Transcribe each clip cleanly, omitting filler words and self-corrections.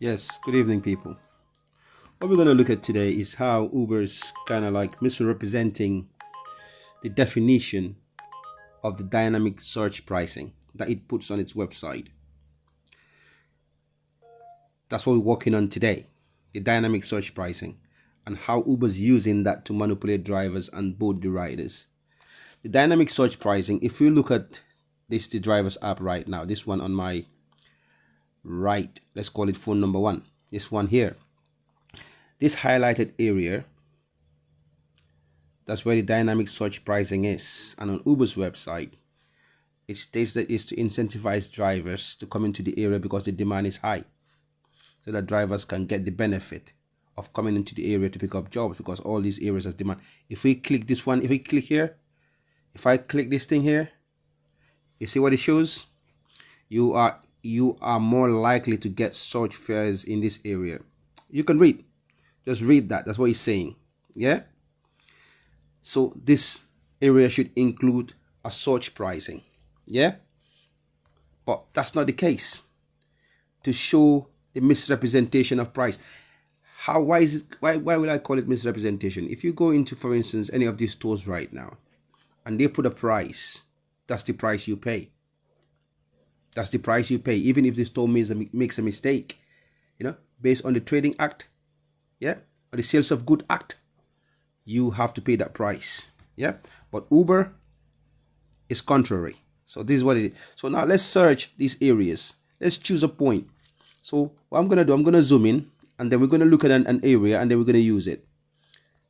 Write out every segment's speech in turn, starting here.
Yes, good evening, people. What we're going to look at today is how Uber is kind of like misrepresenting the definition of the dynamic search pricing that it puts on its website. That's what we're working on today, the dynamic search pricing, and how Uber's using that to manipulate drivers and board the riders. The dynamic search pricing, if you look at the driver's app right now, this one on my right, let's call it phone number one, this one here. This highlighted area, that's where the dynamic search pricing is. And on Uber's website, it states that it's to incentivize drivers to come into the area because the demand is high, so that drivers can get the benefit of coming into the area to pick up jobs, because all these areas has demand. If we click this one, if we click here, if I click this thing here, you see what it shows? You are more likely to get search fares in this area. You can read. Just read that. That's what he's saying. Yeah? So this area should include a search pricing. Yeah? But that's not the case. To show the misrepresentation of price. Why will I call it misrepresentation? If you go into, for instance, any of these stores right now, and they put a price, that's the price you pay. That's the price you pay, even if the store makes a mistake, based on the Trading Act, yeah, or the Sales of Good Act, you have to pay that price, yeah. But Uber is contrary. So this is what it is. So now let's search these areas. Let's choose a point. So what I'm gonna do, I'm gonna zoom in, and then we're gonna look at an area, and then we're gonna use it.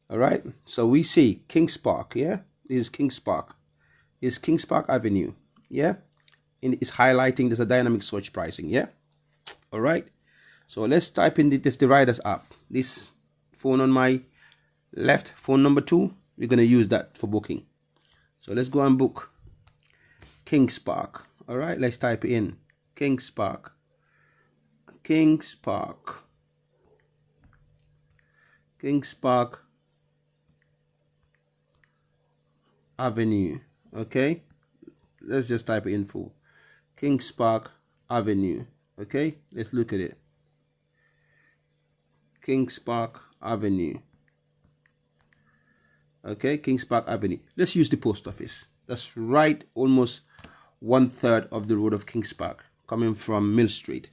All right. So we see Kings Park, yeah. This is Kings Park. This is Kings Park Avenue, yeah. It's highlighting there's a dynamic search pricing, yeah. All right. So let's type in the Riders app. This phone on my left, phone number 2, we're going to use that for booking. So let's go and book Kings Park. All right, let's type in Kings Park. Kings Park. Kings Park Avenue. Okay, let's just type it in full. Kings Park Avenue. Okay, let's look at it. Kings Park Avenue. Okay, Kings Park Avenue. Let's use the post office. That's right, almost 1/3 of the road of Kings Park, coming from Mill Street.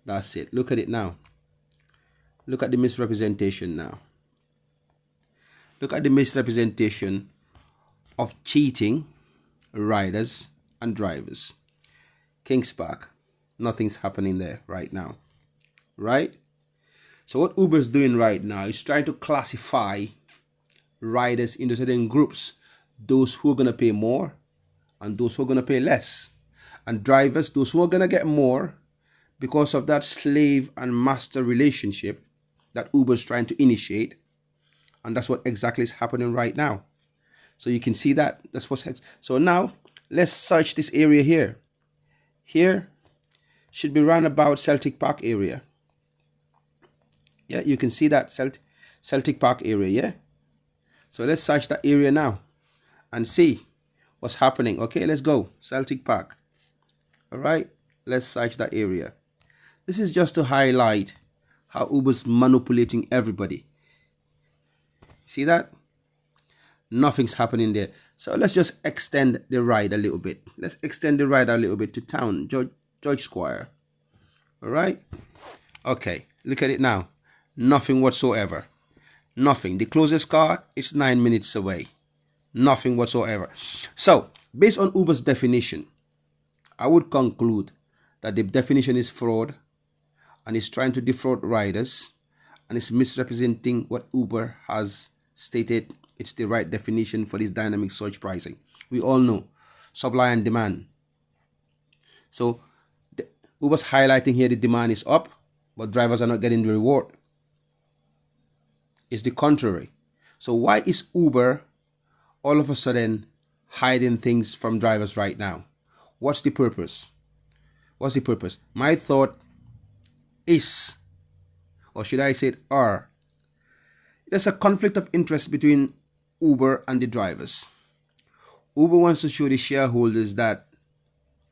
That's it. Look at it now. Look at the misrepresentation now. Look at the misrepresentation of cheating riders and drivers. Kings Park, nothing's happening there right now, right? So what Uber's doing right now is trying to classify riders into certain groups, those who are going to pay more and those who are going to pay less, and drivers, those who are going to get more because of that slave and master relationship that Uber's trying to initiate. And that's what exactly is happening right now. So you can see that. That's what's happening. So now let's search this area here. Here should be round about Celtic Park area. Yeah, you can see that Celtic Park area, yeah? So let's search that area now and see what's happening. Okay, let's go. Celtic Park. All right, let's search that area. This is just to highlight how Uber's manipulating everybody. See that? Nothing's happening there. So let's just extend the ride a little bit. Let's extend the ride a little bit to town, George Square. All right. Okay, look at it now. Nothing whatsoever. Nothing. The closest car, it's 9 minutes away. Nothing whatsoever. So, based on Uber's definition, I would conclude that the definition is fraud, and it's trying to defraud riders, and it's misrepresenting what Uber has stated it's the right definition for this dynamic search pricing. We all know supply and demand. So Uber's highlighting here the demand is up, but drivers are not getting the reward. It's the contrary. So why is Uber all of a sudden hiding things from drivers right now? What's the purpose? What's the purpose? My thought is, or should I say it are, there's a conflict of interest between Uber and the drivers. Uber wants to show the shareholders that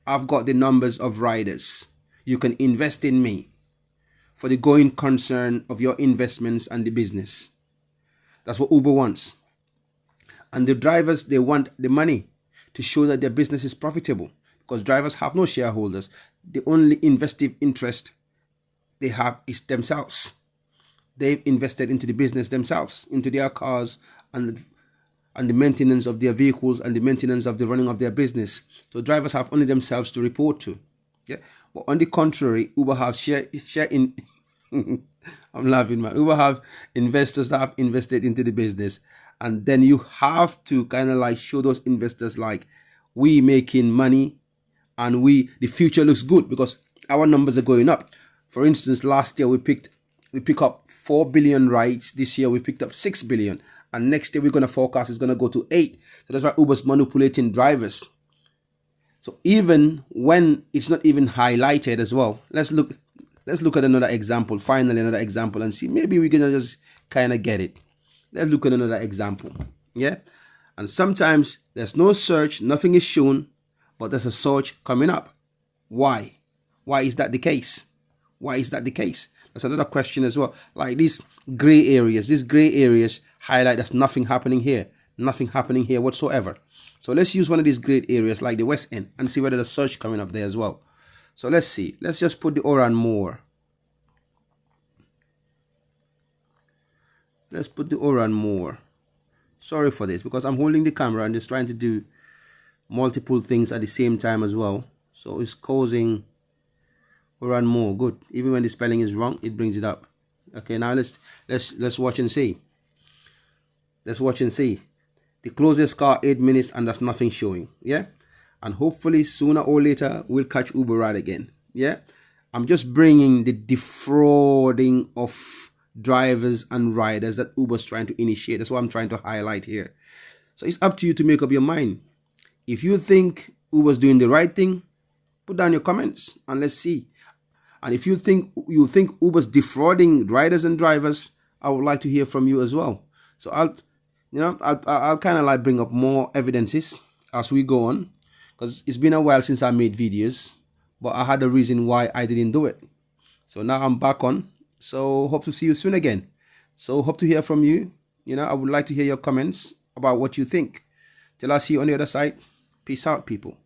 I've got the numbers of riders. You can invest in me. for the going concern of your investments and the business. That's what Uber wants. And the drivers, they want the money to show that their business is profitable, because drivers have no shareholders. The only investive interest they have is themselves. They've invested into the business themselves, into their cars and the maintenance of their vehicles and the maintenance of the running of their business. So drivers have only themselves to report to. Yeah. But on the contrary, Uber have share in I'm laughing, man. Uber have investors that have invested into the business, and then you have to kind of like show those investors like, we making money and the future looks good because our numbers are going up. For instance, last year we picked up 4 billion rides. This year we picked up 6 billion, and next year we're going to forecast it's going to go to 8. So that's why Uber's manipulating drivers. So even when it's not even highlighted as well, let's look at another example. Finally, another example, and see, maybe we're gonna just kind of get it. Let's look at another example. Yeah. And sometimes there's no search, nothing is shown, but there's a search coming up. Why is that the case? Why is that the case? That's another question as well. Like these gray areas highlight there's nothing happening here whatsoever. So let's use one of these gray areas like the West End and see whether there's search coming up there as well. So let's see. Let's just put the Oran more. Let's put the Oran more. Sorry for this, because I'm holding the camera and just trying to do multiple things at the same time as well. So it's causing Oran more. Good. Even when the spelling is wrong, it brings it up. Okay, now let's watch and see. Let's watch and see. The closest car 8 minutes and there's nothing showing. Yeah. And hopefully sooner or later we'll catch Uber right again. Yeah. I'm just bringing the defrauding of drivers and riders that Uber's trying to initiate. That's what I'm trying to highlight here. So it's up to you to make up your mind. If you think Uber's doing the right thing, put down your comments and let's see. And if you think Uber's defrauding riders and drivers, I would like to hear from you as well. So I'll kind of like bring up more evidences as we go on, because it's been a while since I made videos, but I had a reason why I didn't do it. So now I'm back on. So hope to see you soon again. So hope to hear from you. I would like to hear your comments about what you think. Till I see you on the other side. Peace out, people.